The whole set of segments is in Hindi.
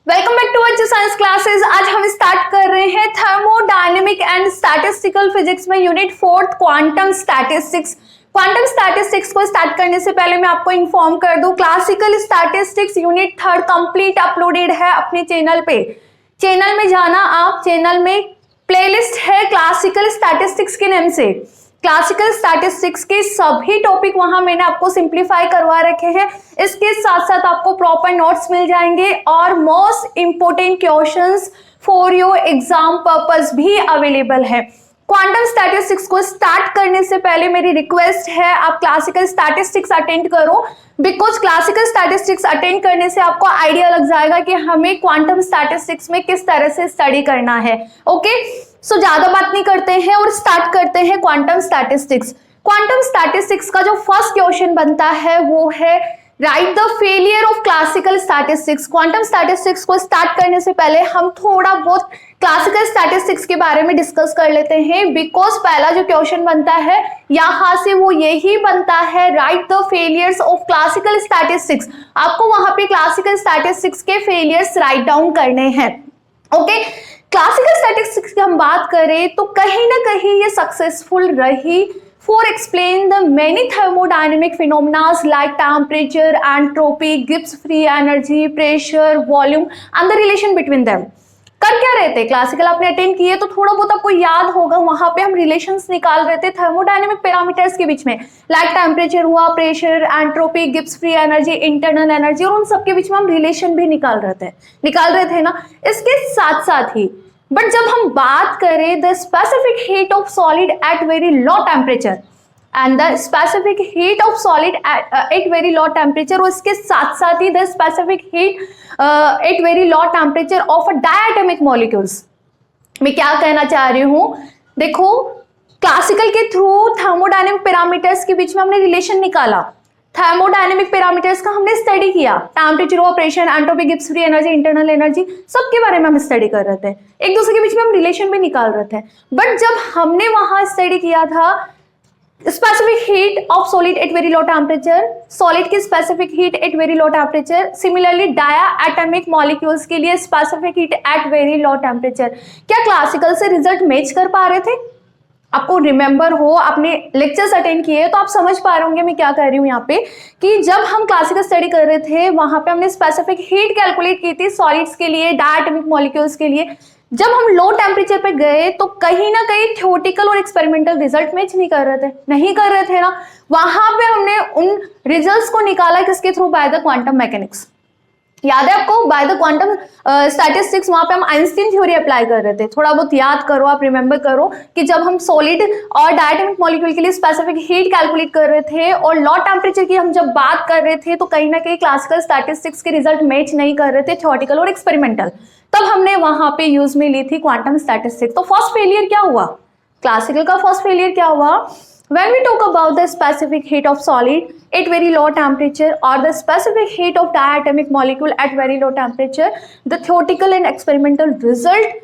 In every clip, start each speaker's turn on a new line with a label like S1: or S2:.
S1: Welcome back to our science classes. आज हम स्टार्ट कर रहे हैं थर्मोडायनेमिक एंड स्टैटिस्टिकल फिजिक्स में unit 4 quantum statistics. Quantum statistics को स्टार्ट करने से पहले मैं आपको इन्फॉर्म कर दूं, classical statistics unit 3 complete uploaded है अपने चैनल पे। चैनल में जाना आप, चैनल में प्लेलिस्ट है क्लासिकल स्टैटिस्टिक्स के नाम से। क्लासिकल स्टैटिस्टिक्स के सभी टॉपिक वहां मैंने आपको सिंप्लीफाई करवा रखे हैं। इसके साथ साथ आपको प्रॉपर नोट्स मिल जाएंगे और most important questions for your exam purpose भी अवेलेबल है। क्वांटम स्टैटिस्टिक्स को स्टार्ट करने से पहले मेरी रिक्वेस्ट है आप क्लासिकल स्टैटिस्टिक्स अटेंड करो, बिकॉज क्लासिकल स्टैटिस्टिक्स अटेंड करने से आपको आइडिया लग जाएगा कि हमें क्वांटम स्टैटिस्टिक्स में किस तरह से स्टडी करना है। ओके, सो ज्यादा बात नहीं करते हैं और स्टार्ट करते हैं क्वांटम स्टैटिस्टिक्स। क्वांटम स्टैटिस्टिक्स का जो फर्स्ट क्वेश्चन बनता है वो है right the failure of classical statistics. Quantum statistics को स्टार्ट करने से पहले हम थोड़ा बहुत क्लासिकल स्टैटिस्टिक्स के बारे में डिस्कस कर लेते हैं, बिकॉज पहला जो क्वेश्चन बनता है यहां से वो यही बनता है, right the failures of classical statistics. आपको वहां पे क्लासिकल स्टैटिस्टिक्स के फेलियर्स राइट डाउन करने हैं। ओके, क्लासिकल स्टैटिस्टिक्स की हम बात करें तो कहीं ना कहीं ये सक्सेसफुल रही for explain the many thermodynamic phenomenas like temperature, entropy, Gibbs free energy, pressure, volume and the relation between them. कर क्या रहे थे, क्लासिकल आपने अटेंड किए तो थोड़ा बहुत आपको याद होगा, वहां पे हम रिलेशंस निकाल रहे थे थर्मोडायनेमिक पैरामीटर्स के बीच में, लाइक टेम्परेचर हुआ, pressure, entropy, Gibbs free energy, internal energy, और उन सबके बीच में हम रिलेशन भी निकाल रहे थे ना। इसके साथ साथ ही बट जब हम बात करें the specific heat of solid at very low temperature and the specific heat of solid at very low temperature, और इसके साथ साथ ही the specific heat at very low temperature of a diatomic molecules. मैं क्या कहना चाह रही हूं, देखो क्लासिकल के थ्रू थर्मोडायनेमिक पैरामीटर्स के बीच में हमने रिलेशन निकाला, थर्मोडायनेमिक पैरामीटर्स का हमने स्टडी किया, टेम्परेचर हुआ, pressure, entropy, Gibbs free energy, internal energy, सबके बारे में हम स्टडी कर रहे थे, एक दूसरे के बीच में हम रिलेशन भी निकाल रहे थे। बट जब हमने वहां स्टडी किया था specific heat of solid at very low temperature, solid की specific heat at very low temperature, similarly diatomic molecules के लिए specific heat at very low temperature, क्या क्लासिकल से रिजल्ट मैच कर पा रहे थे? आपको रिमेंबर हो, आपने लेक्चर्स अटेंड किए तो आप समझ पा रहे होंगे मैं क्या कह रही हूँ यहाँ पे, कि जब हम क्लासिकल स्टडी कर रहे थे वहां पे हमने स्पेसिफिक हीट कैलकुलेट की थी सॉलिड्स के लिए, डायटोमिक मॉलिक्यूल्स के लिए। जब हम लो टेम्परेचर पे गए तो कहीं ना कहीं थ्योरेटिकल और एक्सपेरिमेंटल रिजल्ट मैच नहीं कर रहे थे ना। वहां पे हमने उन रिजल्ट्स को निकाला किसके through, by the quantum mechanics. याद है आपको, बाय द क्वांटम स्टैटिस्टिक्स, वहां पे हम आइंस्टीन थ्योरी अप्लाई कर रहे थे। थोड़ा बहुत याद करो, आप रिमेंबर करो कि जब हम सॉलिड और डायटोमिक मॉलिक्यूल के लिए स्पेसिफिक हीट कैलकुलेट कर रहे थे और लो टेम्परेचर की हम जब बात कर रहे थे तो कहीं ना कहीं क्लासिकल स्टैटिस्टिक्स के रिजल्ट मैच नहीं कर रहे थे, थ्योरेटिकल और एक्सपेरिमेंटल। तब हमने वहां पे यूज में ली थी क्वांटम स्टैटिस्टिक्स। तो फर्स्ट फेलियर क्या हुआ, क्लासिकल का फर्स्ट फेलियर क्या हुआ, when we talk about the specific heat of solid at very low temperature or the specific heat of diatomic molecule at very low temperature, the theoretical and experimental result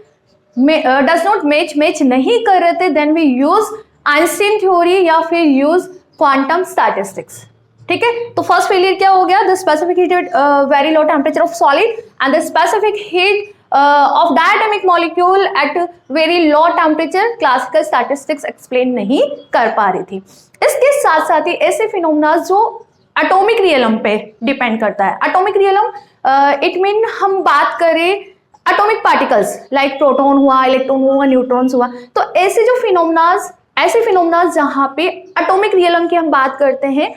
S1: does not match नहीं कर रहे थे, then we use Einstein theory या फिर use quantum statistics। ठीक है, तो फर्स्ट फेलियर क्या हो गया, the specific heat at very low temperature of solid and the specific heat of diatomic molecule at very low temperature, classical statistics explain नहीं कर पा रही थी। इसके साथ साथ ही ऐसे फिनोमेना जो एटॉमिक रियलम पे डिपेंड करता है, एटॉमिक रियलम इट मीन हम बात करें एटॉमिक पार्टिकल्स लाइक प्रोटॉन हुआ, इलेक्ट्रॉन हुआ, न्यूट्रॉन्स हुआ, तो ऐसे जो फिनोमेना जहां पे एटॉमिक रियलम की हम बात करते हैं,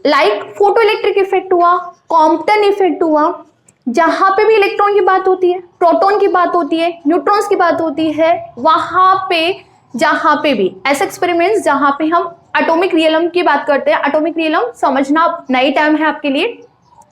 S1: लाइक फोटो इलेक्ट्रिक इफेक्ट हुआ, कॉम्पटन इफेक्ट हुआ, जहां पे भी इलेक्ट्रॉन की बात होती है, प्रोटॉन की बात होती है, न्यूट्रॉन्स की बात होती है, वहां पे जहां पे भी ऐसे एक्सपेरिमेंट्स जहां पे हम एटॉमिक रियलम की बात करते हैं। एटॉमिक रियलम समझना नई टर्म है आपके लिए।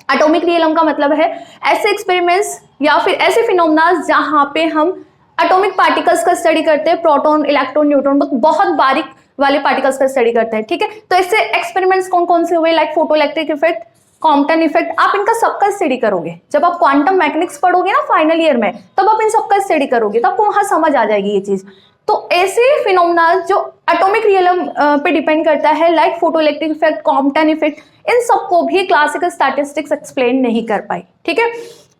S1: एटॉमिक रियलम का मतलब है ऐसे एक्सपेरिमेंट्स या फिर ऐसे फिनोमेना जहां पे हम एटॉमिक पार्टिकल्स का स्टडी करते हैं, प्रोटॉन, इलेक्ट्रॉन, न्यूट्रॉन, बहुत बारीक वाले पार्टिकल्स का स्टडी करते हैं। ठीक है, तो ऐसे एक्सपेरिमेंट्स कौन कौन से हुए, like photo electric effect, Compton effect, आप इनका सबका स्टडी करोगे जब आप क्वांटम मैकेनिक्स पढ़ोगे ना फाइनल ईयर में, तब आप इन सबका स्टडी करोगे, तब आपको वहां समझ आ जाएगी ये चीज। तो ऐसे फिनोमेना जो एटॉमिक रियलम पे डिपेंड करता है, like photo electric effect, Compton effect, इन सबको भी क्लासिकल स्टैटिस्टिक्स एक्सप्लेन नहीं कर पाई। ठीक है,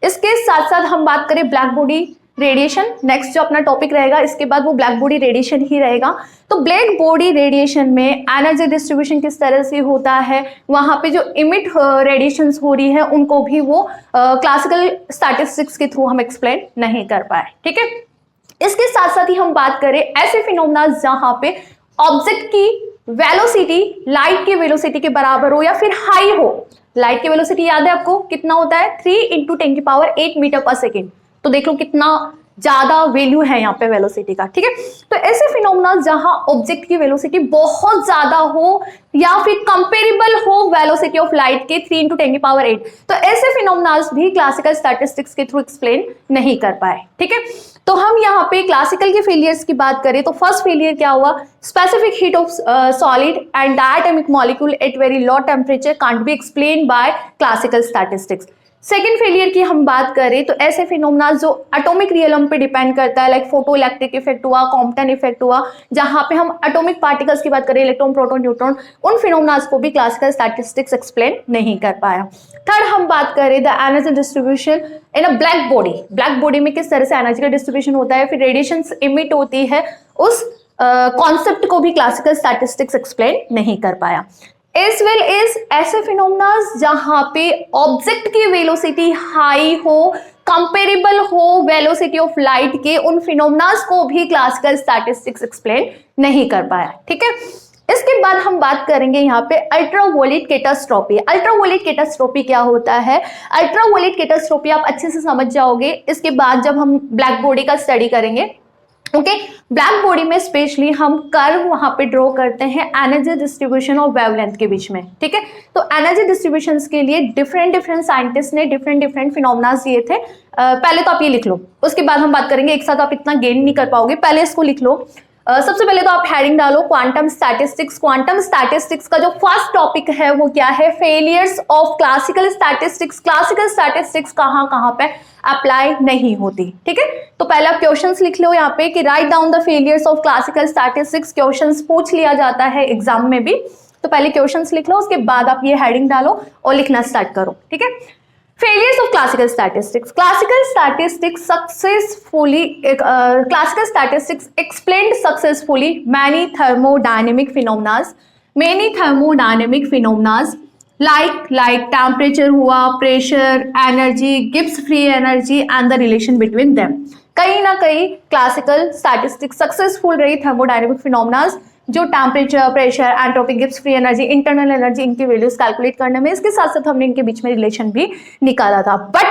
S1: इसके साथ साथ हम बात करें ब्लैक बॉडी रेडिएशन, नेक्स्ट जो अपना टॉपिक रहेगा इसके बाद वो ब्लैक बॉडी रेडिएशन ही रहेगा। तो ब्लैक बॉडी रेडिएशन में एनर्जी डिस्ट्रीब्यूशन किस तरह से होता है, वहां पे जो इमिट रेडिएशंस हो रही है उनको भी वो क्लासिकल स्टैटिस्टिक्स के थ्रू हम एक्सप्लेन नहीं कर पाए, ठीक है। इसके साथ साथ ही हम बात करें ऐसे फिनोमेना जहां पे ऑब्जेक्ट की वेलोसिटी लाइट की वेलोसिटी के बराबर हो या फिर हाई हो। लाइट की वेलोसिटी याद है आपको कितना होता है, 3 × 10⁸ मीटर पर सेकेंड। तो देख लो कितना ज्यादा वैल्यू है यहाँ पे वेलोसिटी का, ठीक है। तो ऐसे फिनोमेना जहां ऑब्जेक्ट की वेलोसिटी बहुत ज्यादा हो या फिर कंपेरेबल हो वेलोसिटी ऑफ लाइट के 3 × 10⁸, तो ऐसे फिनोमेनास भी क्लासिकल स्टैटिस्टिक्स के थ्रू एक्सप्लेन नहीं कर पाए, ठीक है। तो हम यहाँ पे क्लासिकल के फेलियर्स की बात करें तो फर्स्ट फेलियर क्या हुआ, specific heat of solid and diatomic molecule at very low temperature can't be explain by classical statistics. Second failure की हम बात करें तो ऐसे फिनोमेना जो एटॉमिक रियलम पे डिपेंड करता है, लाइक फोटो इलेक्ट्रिक इफेक्ट हुआ, कॉम्पटन इफेक्ट हुआ, जहां पे हम एटॉमिक पार्टिकल्स की बात करें, इलेक्ट्रॉन प्रोटॉन न्यूट्रॉन, उन फिनोमेनास को भी क्लासिकल स्टैटिस्टिक्स एक्सप्लेन नहीं कर पाया। थर्ड हम बात करें the energy distribution in a black body. Black body में किस तरह से एनर्जी का डिस्ट्रीब्यूशन होता है, फिर रेडिएशन इमिट होती है, उस कॉन्सेप्ट को भी क्लासिकल स्टैटिस्टिक्स एक्सप्लेन नहीं कर पाया। एज वेल एज ऐसे फिनोमेनास जहां पे ऑब्जेक्ट की वेलोसिटी हाई हो, कंपेरेबल हो वेलोसिटी ऑफ लाइट के, उन फिनोमेनास को भी क्लासिकल स्टैटिस्टिक्स एक्सप्लेन नहीं कर पाया, ठीक है। इसके बाद हम बात करेंगे यहाँ पे अल्ट्रावोलेट कैटास्ट्रोफी। अल्ट्रावोलेट कैटास्ट्रोफी क्या होता है, अल्ट्रावोलेट कैटास्ट्रोफी आप अच्छे से समझ जाओगे इसके बाद जब हम ब्लैक बॉडी का स्टडी करेंगे, ओके। ब्लैक बॉडी में स्पेशली हम कर्व वहां पे ड्रॉ करते हैं एनर्जी डिस्ट्रीब्यूशन और वेवलेंथ के बीच में, ठीक है। तो एनर्जी डिस्ट्रीब्यूशन के लिए डिफरेंट साइंटिस्ट ने डिफरेंट फिनोमेना दिए थे। पहले तो आप ये लिख लो, उसके बाद हम बात करेंगे, एक साथ आप इतना गेन नहीं कर पाओगे, पहले इसको लिख लो। सबसे पहले तो आप हेडिंग डालो क्वांटम स्टैटिस्टिक्स। क्वांटम स्टैटिस्टिक्स का जो फर्स्ट टॉपिक है वो क्या है, failures of classical statistics. Classical statistics कहां कहां पे अप्लाई नहीं होती, ठीक है। तो पहले आप क्वेश्चंस लिख लो यहाँ पे कि write down the failures of classical statistics. Questions पूछ लिया जाता है एग्जाम में भी, तो पहले क्वेश्चंस लिख लो, उसके बाद आप ये हेडिंग डालो और लिखना स्टार्ट करो, ठीक है। Failures of classical statistics. Classical statistics explained successfully many thermodynamic phenomena like temperature हुआ, pressure, energy, Gibbs free energy and the relation between them. कहीं ना कहीं क्लासिकल स्टैटिस्टिक्स सक्सेसफुल रही थर्मोडायनेमिक फिनोमेनास, जो temperature, pressure, entropy, Gibbs free energy, internal energy, इनकी वैल्यूज कैलकुलेट करने में, इसके साथ साथ हमने इनके बीच में रिलेशन भी निकाला था। But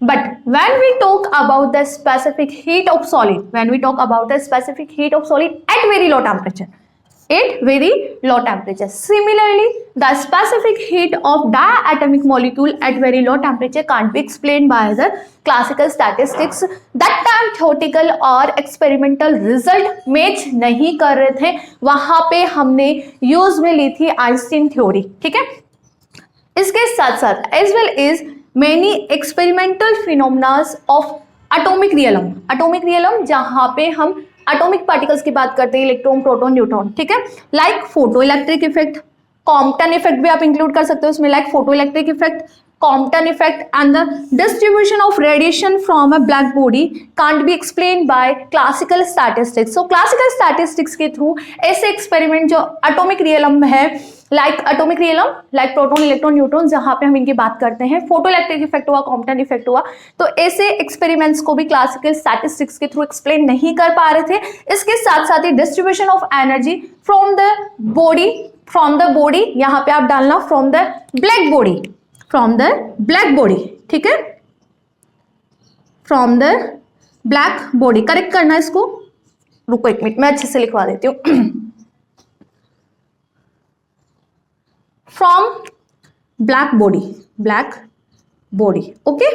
S1: when we talk about the specific heat of solid, at very low temperature, similarly the specific heat of diatomic molecule at very low temperature can't be explained by the classical statistics. that time theoretical और experimental result मैच नहीं कर रहे थे, वहां पे हमने यूज में ली थी आइंस्टीन थ्योरी, ठीक है। इसके साथ साथ as well as many experimental phenomena of atomic realm जहां पे हम एटॉमिक पार्टिकल्स की बात करते हैं, इलेक्ट्रॉन, प्रोटॉन, न्यूट्रॉन, ठीक है। Like photo electric effect, Compton effect भी आप इंक्लूड कर सकते हो इसमें, like photo electric effect, Compton effect and the distribution of radiation from a black body can't be explain by classical statistics. So classical statistics के थ्रू ऐसे एक्सपेरिमेंट जो एटॉमिक रियलम है, लाइक प्रोटॉन, इलेक्ट्रॉन, न्यूट्रॉन, जहां पे हम इनकी बात करते हैं, फोटो इलेक्ट्रिक इफेक्ट हुआ, कॉम्पटन इफेक्ट हुआ, तो ऐसे एक्सपेरिमेंट्स को भी क्लासिकल स्टैटिस्टिक्स के थ्रू एक्सप्लेन नहीं कर पा रहे थे। इसके साथ साथ ही distribution of energy from the body, यहां पे आप डालना फ्रॉम द ब्लैक बॉडी, ठीक है, from the black body, correct करना इसको, रुको एक मिनट मैं अच्छे से लिखवा देती हूँ। from black body, okay.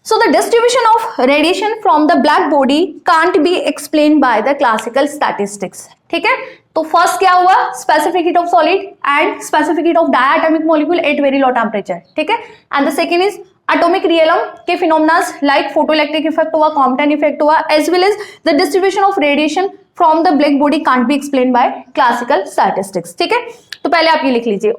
S1: So the distribution of radiation from the black body can't be explained by the classical statistics, ठीक है। तो फर्स्ट क्या हुआ, specific heat of solid and specific heat of diatomic molecule at very low temperature, ठीक है। And the second is atomic realm के phenomenas like photo electric effect हुआ, कॉम्पटन इफेक्ट हुआ, as well as the distribution of radiation from the black body can't be explain by classical statistics, ठीक है। तो पहले आप ये लिख लीजिए,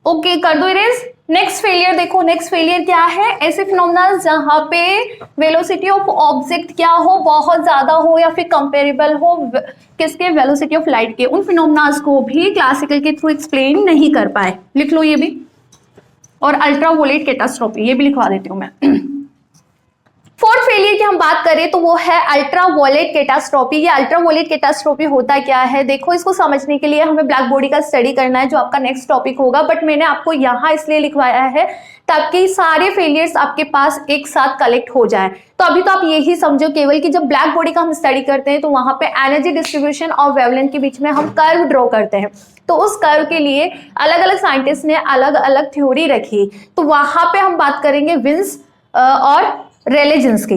S1: ओके कर दो इरेज। नेक्स्ट फेलियर देखो, नेक्स्ट फेलियर क्या है, ऐसे फिनोमेना जहां पे वेलोसिटी ऑफ ऑब्जेक्ट क्या हो, बहुत ज्यादा हो या फिर कंपेरेबल हो किसके, वेलोसिटी ऑफ लाइट के, उन फिनोमेनास को भी क्लासिकल के थ्रू एक्सप्लेन नहीं कर पाए। लिख लो ये भी। और अल्ट्रावोलेट कैटास्ट्रोफी ये भी लिखवा देती हूं मैं। फोर्थ फेलियर की हम बात करें तो वो है अल्ट्रावोलेट कैटास्ट्रोफी। ये अल्ट्रावोलेट कैटास्ट्रोफी होता क्या है, देखो इसको समझने के लिए हमें ब्लैक बॉडी का स्टडी करना है जो आपका नेक्स्ट टॉपिक होगा, बट मैंने आपको यहाँ इसलिए लिखवाया है ताकि सारे फेलियर्स आपके पास एक साथ कलेक्ट हो जाए। तो अभी तो आप यही समझो केवल कि जब ब्लैक बॉडी का हम स्टडी करते हैं तो वहां पे एनर्जी डिस्ट्रीब्यूशन और वेवलेंथ के बीच में हम कर्व ड्रॉ करते हैं, तो उस कर्व के लिए अलग अलग साइंटिस्ट ने अलग अलग थ्योरी रखी। तो वहां पे हम बात करेंगे विन्स और रेलेजेंस की।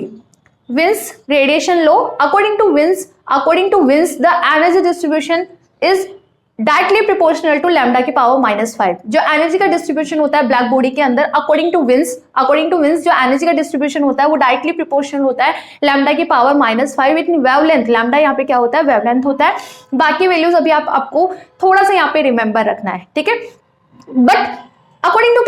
S1: Wien's radiation law, according to Wien's the energy distribution is directly proportional to lambda की पावर -5। जो एनर्जी का डिस्ट्रीब्यूशन होता है ब्लैक बॉडी के अंदर अकॉर्डिंग टू विन्स जो एनर्जी का डिस्ट्रीब्यूशन होता है वो डायरेक्टली प्रोपोर्शनल होता है लैम्डा की पावर -5 विथ वेवलेंथ। लैम्डा यहाँ पे क्या होता है, वेवलेंथ होता है। बाकी वैल्यूज अभी आपको थोड़ा सा यहाँ पे रिमेंबर रखना है, ठीक है। But according to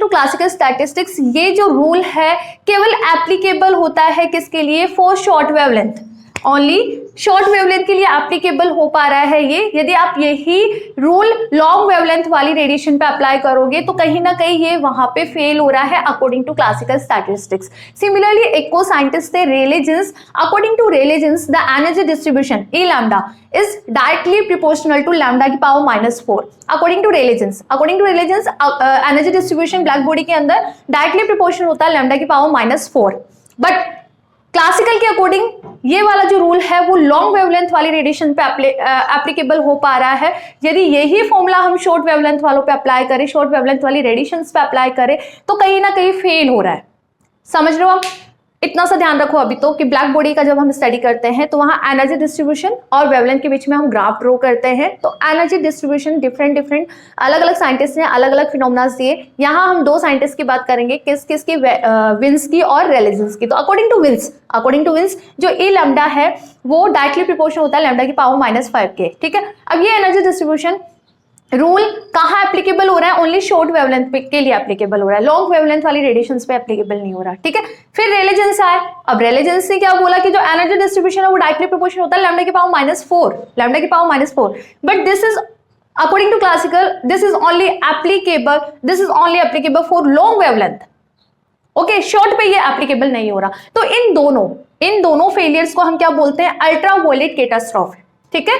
S1: classical statistics ये जो रूल है केवल एप्लीकेबल होता है किसके लिए, for short wavelength, only short wavelength के लिए एप्लीकेबल हो पा रहा है ये। यदि आप यही रूल लॉन्ग वेवलेंथ वाली रेडिएशन पे अप्लाई करोगे तो कहीं ना कहीं ये वहां पे फेल हो रहा है according to classical statistics. Similarly एक को साइंटिस्ट थे Rayleigh Jeans, according to Rayleigh Jeans the energy distribution E lambda is directly proportional to lambda की power -4 according to Rayleigh Jeans. Energy distribution black body के अंदर डायरेक्टली प्रोपोर्शनल होता है लैम्डा की पावर -4। बट क्लासिकल के अकॉर्डिंग ये वाला जो रूल है वो लॉन्ग वेवलेंथ वाली रेडिएशन पे एप्लीकेबल हो पा रहा है। यदि यही फॉर्मूला हम शॉर्ट वेवलेंथ वालों पे अप्लाई करें, शॉर्ट वेवलेंथ वाली रेडिएशन पे अप्लाई करें तो कहीं ना कहीं फेल हो रहा है। समझ रहे हो आप? इतना सा ध्यान रखो अभी तो कि ब्लैक बॉडी का जब हम स्टडी करते हैं तो वहां एनर्जी डिस्ट्रीब्यूशन और वेवलेंथ के बीच में हम ग्राफ ड्रॉ करते हैं। तो एनर्जी डिस्ट्रीब्यूशन डिफरेंट अलग अलग साइंटिस्ट ने अलग अलग फिनोमेनास दिए। यहाँ हम दो साइंटिस्ट की बात करेंगे, किस की, विन्स की और रेलेजेंस की। तो अकॉर्डिंग टू विन्स जो ए लैम्डा है वो डायरेक्टली प्रोपोर्शनल होता है लैम्डा की पावर -5 के, ठीक है। अब ये एनर्जी डिस्ट्रीब्यूशन रूल कहाँ एप्लीकेबल हो रहा है, ओनली शॉर्ट वेवलेंथ के लिए एप्लीकेबल हो रहा है, लॉन्ग वेवलेंथ वाली रेडिएशंस पे एप्लीकेबल नहीं हो रहा, ठीक है। फिर रेलेजेंस आए। अब रेलेजेंस ने क्या बोला कि जो एनर्जी डिस्ट्रीब्यूशन है वो डायरेक्टली प्रोपोर्शनल होता है लैम्डा की power -4, but this is according to classical this is only applicable for long wavelength, okay. Short पे ये एप्लीकेबल नहीं हो रहा। तो इन दोनों फेलियर्स को हम क्या बोलते हैं, अल्ट्रावोलेट कैटास्ट्रोफी, ठीक है।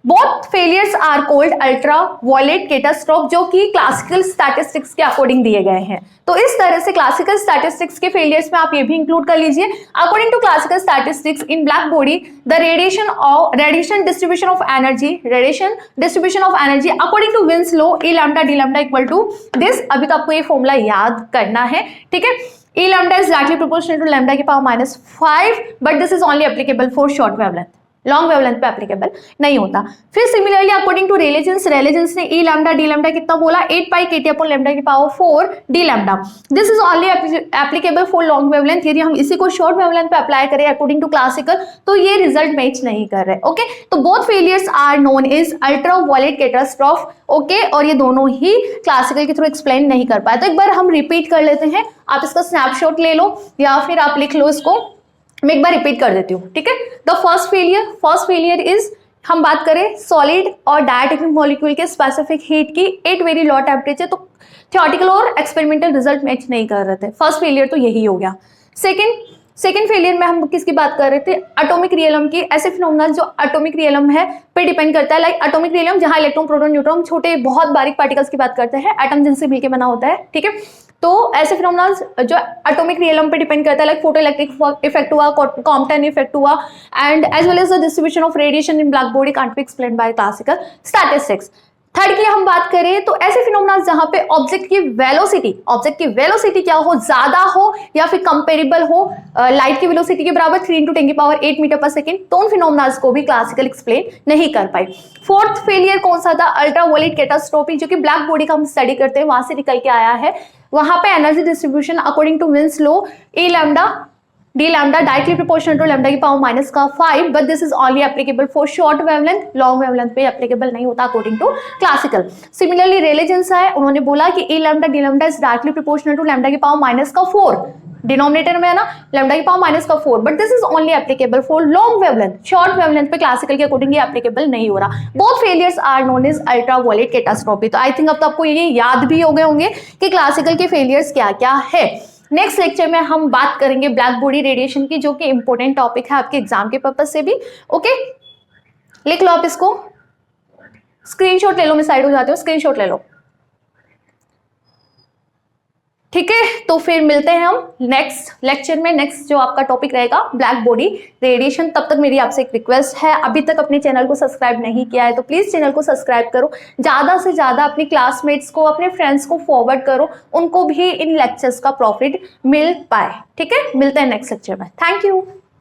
S1: Both failures are called ultraviolet catastrophe, जो कि क्लासिकल स्टैटिस्टिक्स के अकॉर्डिंग दिए गए हैं। तो इस तरह से क्लासिकल स्टैटिस्टिक्स के फेलियर्स में आप ये भी इंक्लूड कर लीजिए। According to classical statistics in black body the radiation distribution of energy according to Wien's law E lambda d lambda equal to this. अभी तो आपको ये फॉर्मूला याद करना है, ठीक है। E lambda is directly proportional to lambda की power -5, but this is only applicable for short wavelength, long wavelength पे एप्लीकेबल नहीं होता। फिर सिमिलरली अकॉर्डिंग टू रेलेजेंस ने ई लैम्डा डी लैम्डा कितना बोला, 8 पाई केटी अपॉन लैम्डा की power 4 d lambda. This is only applicable for long wavelength. यदि हम इसी को शॉर्ट वेवलेंथ पे अप्लाई करें अकॉर्डिंग टू क्लासिकल तो ये रिजल्ट मैच नहीं कर रहे, ओके। तो both failures are known is ultraviolet catastrophe, okay. और ये दोनों ही क्लासिकल के थ्रू एक्सप्लेन नहीं कर पाए। तो एक बार हम रिपीट कर लेते हैं, आप इसका स्नैपशॉट ले लो या फिर आप लिख लो इसको, मैं एक बार रिपीट कर देती हूँ, ठीक है। द फर्स्ट फेलियर इज, हम बात करें सॉलिड और डायटोमिक मॉलिक्यूल के स्पेसिफिक हीट की एट वेरी लो टेम्परेचर, तो थियोरेटिकल और एक्सपेरिमेंटल रिजल्ट मैच नहीं कर रहे थे। फर्स्ट फेलियर तो यही हो गया। सेकंड फेलियर में हम किसकी बात कर रहे थे, एटॉमिक रियलम की। ऐसे फिनोमेना जो एटॉमिक रियलम है पे डिपेंड करता है, लाइक एटॉमिक रियलम जहां इलेक्ट्रॉन प्रोटॉन न्यूट्रॉन छोटे बहुत बारीक पार्टिकल्स की बात करते हैं, एटम जिनसे मिलकर बना होता है, ठीक है। तो ऐसे फिनोमेना जो एटॉमिक रियलम पे डिपेंड करता है, लाइक फोटो इलेक्ट्रिक इफेक्ट हुआ, कॉम्पटन इफेक्ट हुआ, and as well as the distribution of radiation in black body can't be explained by classical statistics. Third की हम बात करें तो ऐसे फिनोमेना जहां पे ऑब्जेक्ट की वेलोसिटी क्या हो, ज्यादा हो या फिर कंपेरेबल हो लाइट की वेलोसिटी के बराबर 3 × 10⁻⁸ मीटर पर सेकेंड, तो उन फिनोमेना को भी क्लासिकल एक्सप्लेन नहीं कर पाई। फोर्थ फेलियर कौन सा था, अल्ट्रावोलेट कैटास्ट्रोफी, जो कि ब्लैक बॉडी का हम स्टडी करते हैं वहां से निकल के आया है। वहां पे energy distribution according to Wien's law E lambda d lambda directly proportional to lambda की पावर माइनस का 5, but this is only applicable for short wavelength, long wavelength पे applicable नहीं होता according to classical. Similarly रेलेजेंस है, उन्होंने बोला कि a lambda d lambda is directly proportional to lambda की पावर माइनस का 4, डिनोमिनेटर में है ना लैम्डा की पावर माइनस का 4, but this is only applicable for long wavelength, short wavelength पे क्लासिकल के अकॉर्डिंग ये एप्लीकेबल नहीं हो रहा. Both failures are known as ultraviolet catastrophe. तो आई थिंक अब तो आपको ये याद भी हो गए होंगे कि क्लासिकल के फेलियर्स क्या क्या है. नेक्स्ट लेक्चर में हम बात करेंगे ब्लैक बॉडी रेडिएशन की, जो कि इंपॉर्टेंट टॉपिक है आपके एग्जाम के पर्पज से भी. ओके लिख लो आप इसको, स्क्रीनशॉट ले लो, मैं साइड हो जाती हूँ, स्क्रीनशॉट ले लो. ठीक है, तो फिर मिलते हैं हम नेक्स्ट लेक्चर में. नेक्स्ट जो आपका टॉपिक रहेगा ब्लैक बॉडी रेडिएशन. तब तक मेरी आपसे एक रिक्वेस्ट है, अभी तक अपने चैनल को सब्सक्राइब नहीं किया है तो प्लीज चैनल को सब्सक्राइब करो, ज्यादा से ज्यादा अपने क्लासमेट्स को, अपने फ्रेंड्स को फॉरवर्ड करो, उनको भी इन लेक्चर्स का प्रॉफिट मिल पाए. ठीक है, मिलते हैं नेक्स्ट लेक्चर में. Thank you.